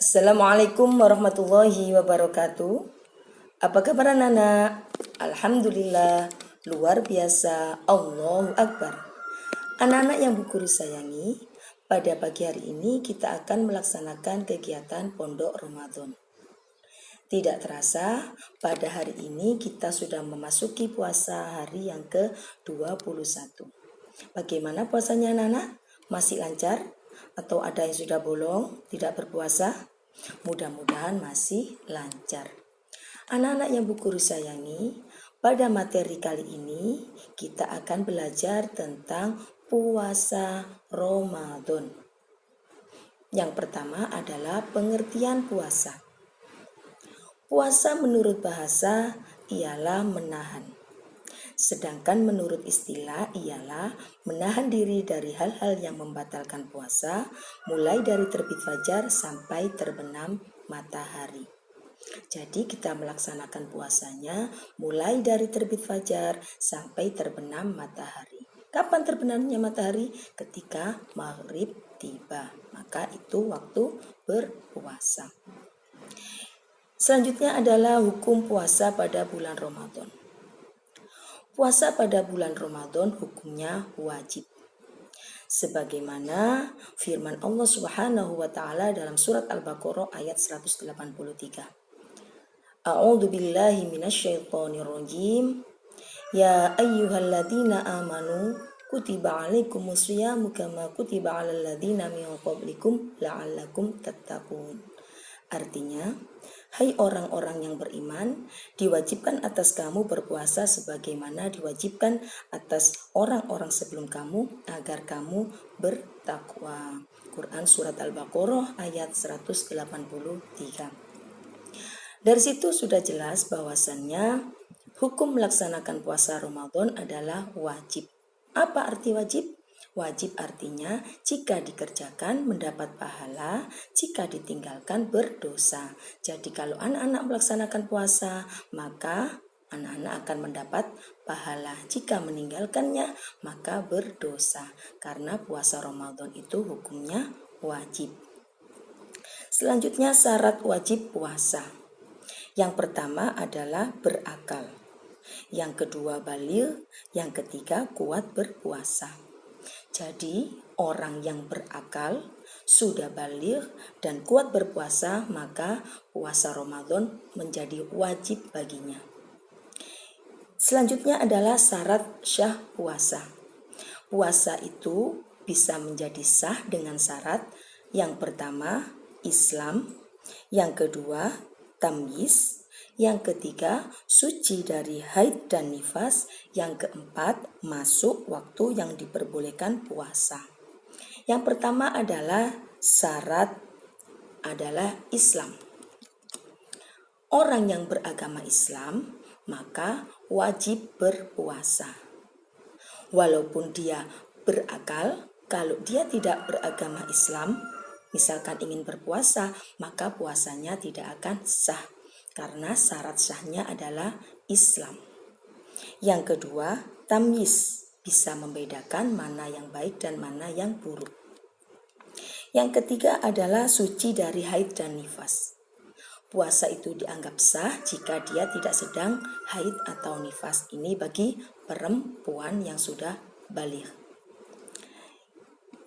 Assalamualaikum warahmatullahi wabarakatuh. Apa kabar anak-anak? Alhamdulillah, luar biasa, Allahu Akbar. Anak-anak yang Bu Guru sayangi, pada pagi hari ini kita akan melaksanakan kegiatan Pondok Ramadan. Tidak terasa, pada hari ini kita sudah memasuki puasa hari yang ke-21. Bagaimana puasanya anak-anak? Masih lancar? Atau ada yang sudah bolong, tidak berpuasa? Mudah-mudahan masih lancar. Anak-anak yang Bu Guru sayangi, pada materi kali ini kita akan belajar tentang puasa Ramadan. Yang pertama adalah pengertian puasa. Puasa menurut bahasa ialah menahan. Sedangkan menurut istilah ialah menahan diri dari hal-hal yang membatalkan puasa, mulai dari terbit fajar sampai terbenam matahari. Jadi kita melaksanakan puasanya mulai dari terbit fajar sampai terbenam matahari. Kapan terbenamnya matahari? Ketika maghrib tiba, maka itu waktu berpuasa. Selanjutnya adalah hukum puasa pada bulan Ramadan. Puasa pada bulan Ramadan hukumnya wajib. Sebagaimana firman Allah Subhanahu wa taala dalam surat Al-Baqarah ayat 183. A'udzu billahi minasyaitonir rajim. Ya ayyuhalladzina amanu kutiba alaikumus syiyamu kama kutiba alal ladzina min qablikum la'allakum tattaqun. Artinya, hai orang-orang yang beriman, diwajibkan atas kamu berpuasa sebagaimana diwajibkan atas orang-orang sebelum kamu agar kamu bertakwa. Quran Surat Al-Baqarah ayat 183. Dari situ sudah jelas bahwasannya hukum melaksanakan puasa Ramadan adalah wajib. Apa arti wajib? Wajib artinya jika dikerjakan mendapat pahala, jika ditinggalkan berdosa. Jadi kalau anak-anak melaksanakan puasa, maka anak-anak akan mendapat pahala. Jika meninggalkannya, maka berdosa. Karena puasa Ramadan itu hukumnya wajib. Selanjutnya syarat wajib puasa. Yang pertama adalah berakal. Yang kedua baligh, yang ketiga kuat berpuasa. Jadi orang yang berakal, sudah baligh dan kuat berpuasa, maka puasa Ramadan menjadi wajib baginya. Selanjutnya adalah syarat syah puasa. Puasa itu bisa menjadi sah dengan syarat yang pertama Islam, yang kedua tamyiz, yang ketiga suci dari haid dan nifas, yang keempat masuk waktu yang diperbolehkan puasa. Yang pertama adalah syarat adalah Islam. Orang yang beragama Islam maka wajib berpuasa. Walaupun dia berakal, kalau dia tidak beragama Islam, misalkan ingin berpuasa, maka puasanya tidak akan sah. Karena syarat sahnya adalah Islam. Yang kedua, tamyiz, bisa membedakan mana yang baik dan mana yang buruk. Yang ketiga adalah suci dari haid dan nifas. Puasa itu dianggap sah jika dia tidak sedang haid atau nifas. Ini bagi perempuan yang sudah baligh.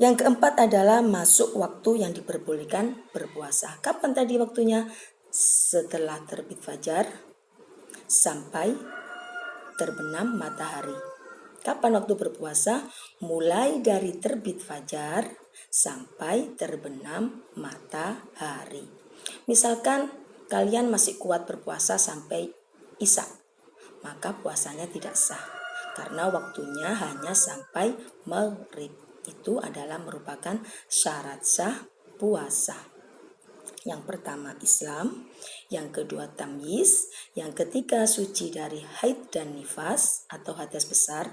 Yang keempat adalah masuk waktu yang diperbolehkan berpuasa. Kapan tadi waktunya? Setelah terbit fajar sampai terbenam matahari. Kapan waktu berpuasa? Mulai dari terbit fajar sampai terbenam matahari. Misalkan kalian masih kuat berpuasa sampai isya, maka puasanya tidak sah karena waktunya hanya sampai maghrib. Itu adalah merupakan syarat sah puasa. Yang pertama Islam, yang kedua tamyiz, yang ketiga suci dari haid dan nifas atau hadas besar,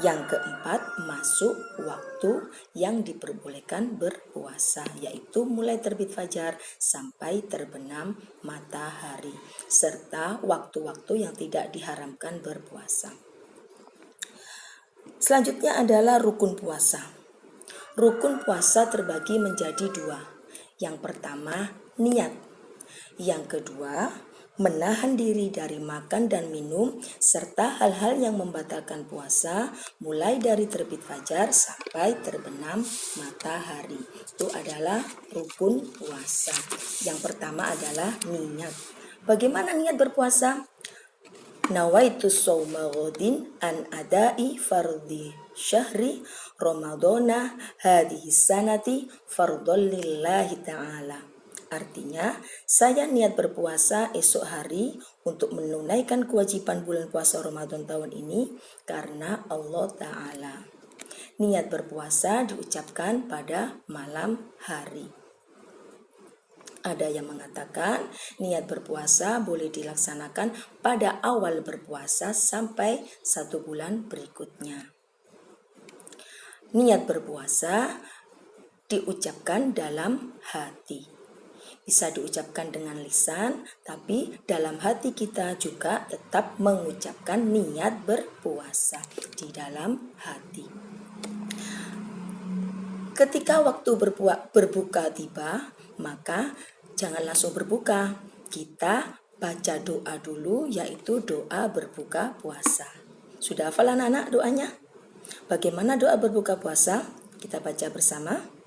yang keempat masuk waktu yang diperbolehkan berpuasa, yaitu mulai terbit fajar sampai terbenam matahari, serta waktu-waktu yang tidak diharamkan berpuasa. Selanjutnya adalah rukun puasa. Rukun puasa terbagi menjadi dua. Yang pertama niat. Yang kedua, menahan diri dari makan dan minum serta hal-hal yang membatalkan puasa mulai dari terbit fajar sampai terbenam matahari. Itu adalah rukun puasa. Yang pertama adalah niat. Bagaimana niat berpuasa? Nawaitu sawma ghadin an adai fardhi syahri ramadana hadhihi sanati fardhon lillahi ta'ala. Artinya, saya niat berpuasa esok hari untuk menunaikan kewajiban bulan puasa Ramadan tahun ini karena Allah Ta'ala. Niat berpuasa diucapkan pada malam hari. Ada yang mengatakan niat berpuasa boleh dilaksanakan pada awal berpuasa sampai 1 bulan berikutnya. Niat berpuasa diucapkan dalam hati. Bisa diucapkan dengan lisan, tapi dalam hati kita juga tetap mengucapkan niat berpuasa di dalam hati. Ketika waktu berbuka tiba, maka jangan langsung berbuka. Kita baca doa dulu, yaitu doa berbuka puasa. Sudah hafal anak-anak doanya? Bagaimana doa berbuka puasa? Kita baca bersama.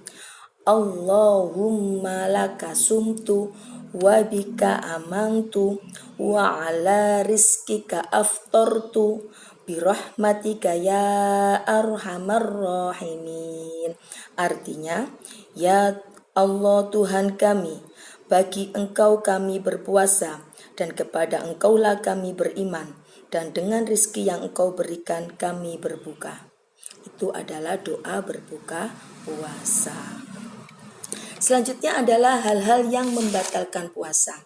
Allahumma laka sumtu wa bika amantu wa ala rizkika aftartu birahmatika ya arhamar rahimin. Artinya, ya Allah Tuhan kami, bagi Engkau kami berpuasa dan kepada Engkaulah kami beriman, dan dengan rizki yang Engkau berikan kami berbuka. Itu adalah doa berbuka puasa. Selanjutnya adalah hal-hal yang membatalkan puasa.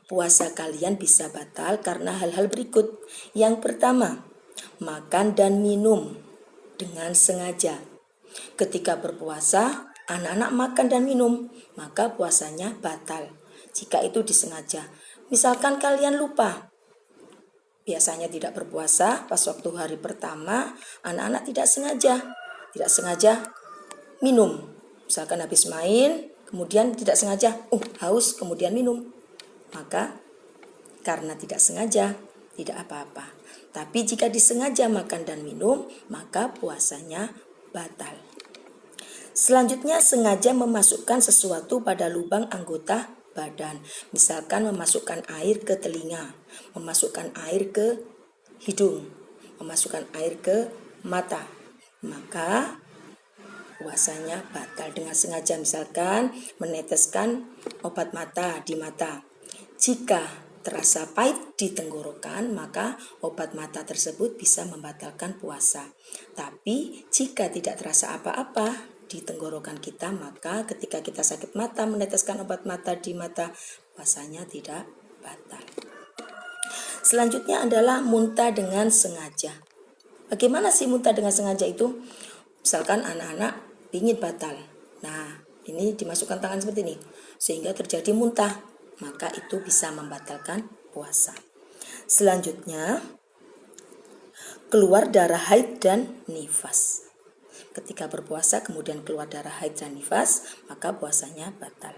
Puasa kalian bisa batal karena hal-hal berikut. Yang pertama, makan dan minum dengan sengaja. Ketika berpuasa, anak-anak makan dan minum, maka puasanya batal. Jika itu disengaja. Misalkan kalian lupa, biasanya tidak berpuasa pas waktu hari pertama, anak-anak tidak sengaja minum. Misalkan habis main, kemudian tidak sengaja, haus, kemudian minum. Maka karena tidak sengaja, tidak apa-apa. Tapi jika disengaja makan dan minum, maka puasanya batal. Selanjutnya, sengaja memasukkan sesuatu pada lubang anggota badan. Misalkan memasukkan air ke telinga, memasukkan air ke hidung, memasukkan air ke mata. Maka puasanya batal dengan sengaja, misalkan meneteskan obat mata di mata. Jika terasa pahit di tenggorokan, maka obat mata tersebut bisa membatalkan puasa. Tapi jika tidak terasa apa-apa di tenggorokan kita, maka ketika kita sakit mata meneteskan obat mata di mata, puasanya tidak batal. Selanjutnya adalah muntah dengan sengaja. Bagaimana sih muntah dengan sengaja itu? Misalkan anak-anak ingin batal. Nah, ini dimasukkan tangan seperti ini sehingga terjadi muntah, maka itu bisa membatalkan puasa. Selanjutnya, keluar darah haid dan nifas. Ketika berpuasa kemudian keluar darah haid dan nifas, maka puasanya batal.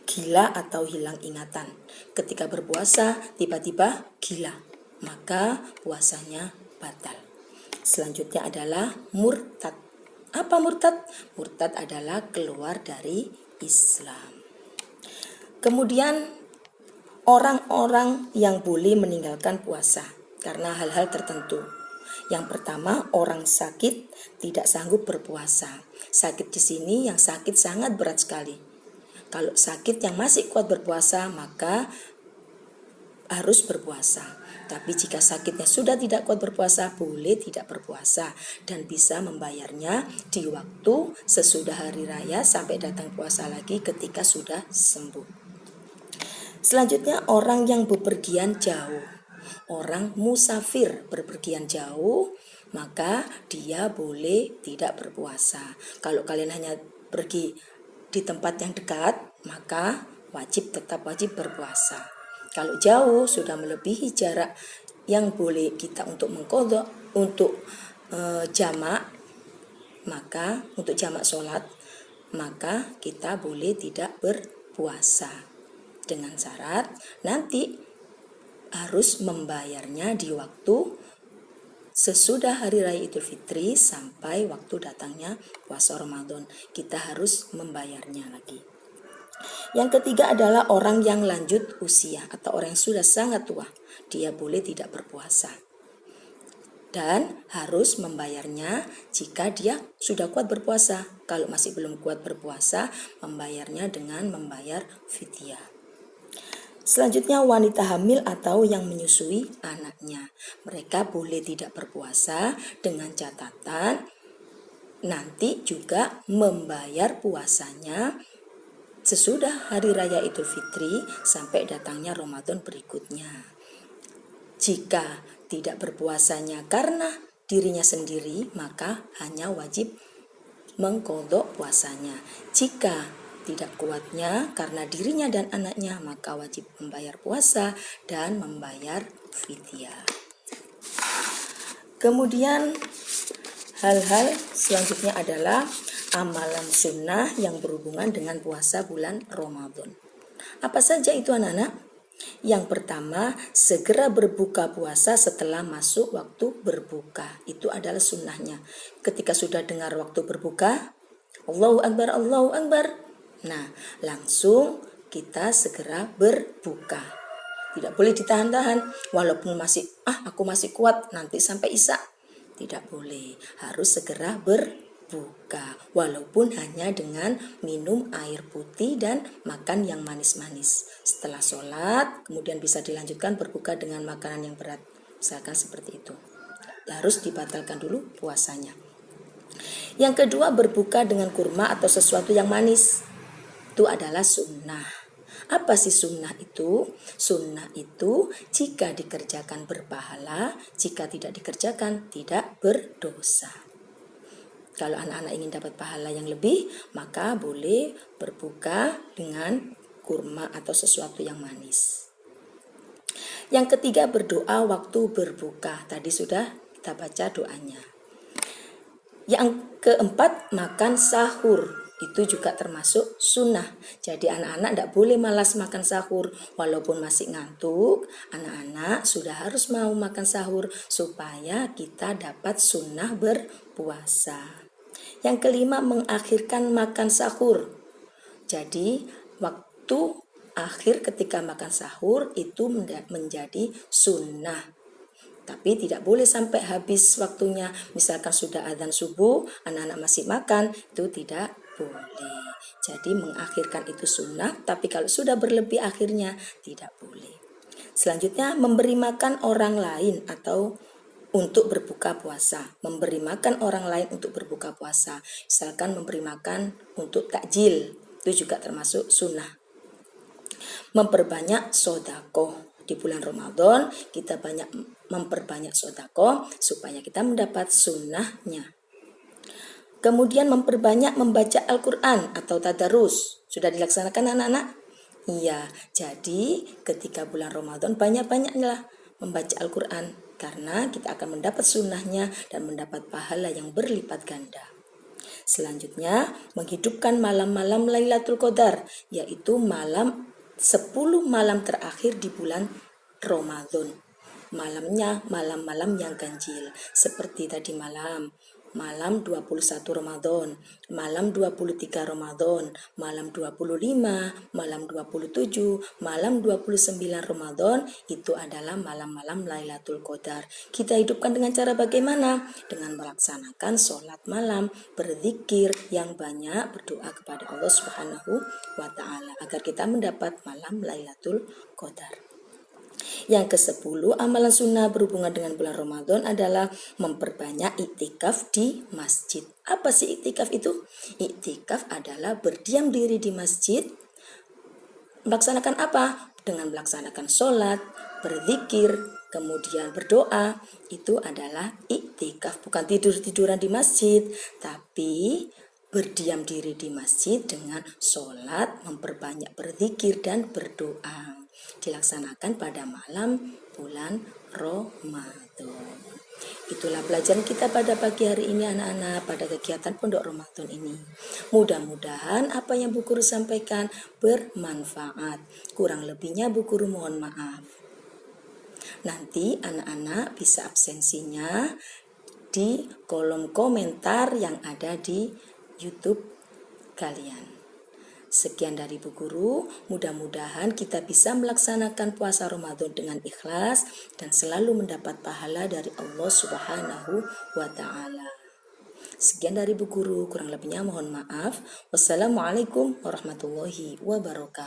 Gila atau hilang ingatan. Ketika berpuasa tiba-tiba gila, maka puasanya batal. Selanjutnya adalah murtad. Apa murtad? Murtad adalah keluar dari Islam. Kemudian orang-orang yang boleh meninggalkan puasa karena hal-hal tertentu. Yang pertama, orang sakit tidak sanggup berpuasa. Sakit di sini yang sakit sangat berat sekali. Kalau sakit yang masih kuat berpuasa, maka harus berpuasa. Tapi jika sakitnya sudah tidak kuat berpuasa, boleh tidak berpuasa dan bisa membayarnya di waktu sesudah hari raya sampai datang puasa lagi ketika sudah sembuh. Selanjutnya, orang yang bepergian jauh. Orang musafir berpergian jauh, maka dia boleh tidak berpuasa. Kalau kalian hanya pergi di tempat yang dekat, maka tetap wajib berpuasa. Kalau jauh sudah melebihi jarak yang boleh kita untuk mengqadha untuk jamak, maka untuk jamak sholat, maka kita boleh tidak berpuasa. dengan syarat nanti harus membayarnya di waktu sesudah Hari Raya Idul Fitri sampai waktu datangnya puasa Ramadan. Kita harus membayarnya lagi. Yang ketiga adalah orang yang lanjut usia atau orang yang sudah sangat tua. Dia boleh tidak berpuasa. Dan harus membayarnya jika dia sudah kuat berpuasa. Kalau masih belum kuat berpuasa, membayarnya dengan membayar fidyah. Selanjutnya wanita hamil atau yang menyusui anaknya. Mereka boleh tidak berpuasa dengan catatan nanti juga membayar puasanya sesudah Hari Raya Idul Fitri sampai datangnya Ramadan berikutnya. Jika tidak berpuasanya karena dirinya sendiri, maka hanya wajib mengqadha puasanya. Jika tidak kuatnya karena dirinya dan anaknya, maka wajib membayar puasa dan membayar fidyah. Kemudian hal-hal selanjutnya adalah amalan sunnah yang berhubungan dengan puasa bulan Ramadan. Apa saja itu anak-anak? Yang pertama, segera berbuka puasa setelah masuk waktu berbuka. Itu adalah sunnahnya. Ketika sudah dengar waktu berbuka, Allahu Akbar, Allahu Akbar. Nah, langsung kita segera berbuka. Tidak boleh ditahan-tahan, walaupun aku masih kuat nanti sampai isya. Tidak boleh, harus segera berbuka. Walaupun hanya dengan minum air putih dan makan yang manis-manis. Setelah sholat, kemudian bisa dilanjutkan berbuka dengan makanan yang berat. Misalkan seperti itu. Harus dibatalkan dulu puasanya. Yang kedua, berbuka dengan kurma atau sesuatu yang manis. Itu adalah sunnah. Apa sih sunnah itu? Sunnah itu jika dikerjakan berpahala, jika tidak dikerjakan tidak berdosa. Kalau anak-anak ingin dapat pahala yang lebih, maka boleh berbuka dengan kurma atau sesuatu yang manis. Yang ketiga, berdoa waktu berbuka. Tadi sudah kita baca doanya. Yang keempat, makan sahur. Itu juga termasuk sunnah. Jadi anak-anak tidak boleh malas makan sahur. Walaupun masih ngantuk, anak-anak sudah harus mau makan sahur supaya kita dapat sunnah berpuasa. Yang kelima, mengakhirkan makan sahur. Jadi waktu akhir ketika makan sahur itu menjadi sunnah. Tapi tidak boleh sampai habis waktunya. Misalkan sudah adzan subuh, anak-anak masih makan, itu tidak boleh. Jadi mengakhirkan itu sunnah, tapi kalau sudah berlebih akhirnya tidak boleh. Selanjutnya, memberi makan orang lain atau untuk berbuka puasa. Memberi makan orang lain untuk berbuka puasa. Misalkan memberi makan untuk takjil, itu juga termasuk sunnah. Memperbanyak sedekah. Di bulan Ramadan kita banyak memperbanyak sedekah supaya kita mendapat sunnahnya. Kemudian memperbanyak membaca Al-Quran atau tadarus. Sudah dilaksanakan anak-anak? Iya, jadi ketika bulan Ramadan banyak-banyaklah membaca Al-Quran. Karena kita akan mendapat sunnahnya dan mendapat pahala yang berlipat ganda. Selanjutnya, menghidupkan malam-malam Lailatul Qadar, yaitu 10 malam terakhir di bulan Ramadan. Malamnya malam-malam yang ganjil, seperti tadi malam 21 Ramadan, malam 23 Ramadan, malam 25, malam 27, malam 29 Ramadan, itu adalah malam-malam Lailatul Qadar. Kita hidupkan dengan cara bagaimana? Dengan melaksanakan sholat malam, berzikir yang banyak, berdoa kepada Allah Subhanahu wa Ta'ala agar kita mendapat malam Lailatul Qadar. Yang ke-10, amalan sunnah berhubungan dengan bulan Ramadan adalah memperbanyak iktikaf di masjid. Apa sih iktikaf itu? Iktikaf adalah berdiam diri di masjid. Melaksanakan apa? Dengan melaksanakan sholat, berzikir, kemudian berdoa. Itu adalah iktikaf. Bukan tidur-tiduran di masjid, tapi berdiam diri di masjid dengan sholat, memperbanyak berzikir dan berdoa. Dilaksanakan pada malam bulan Ramadan. Itulah pelajaran kita pada pagi hari ini anak-anak pada kegiatan Pondok Ramadan ini. Mudah-mudahan apa yang Bu Guru sampaikan bermanfaat. Kurang lebihnya Bu Guru mohon maaf. Nanti anak-anak bisa absensinya di kolom komentar yang ada di YouTube kalian. Sekian dari Bu Guru, mudah-mudahan kita bisa melaksanakan puasa Ramadan dengan ikhlas dan selalu mendapat pahala dari Allah Subhanahu wa Ta'ala. Sekian dari Bu Guru, kurang lebihnya mohon maaf. Wassalamualaikum warahmatullahi wabarakatuh.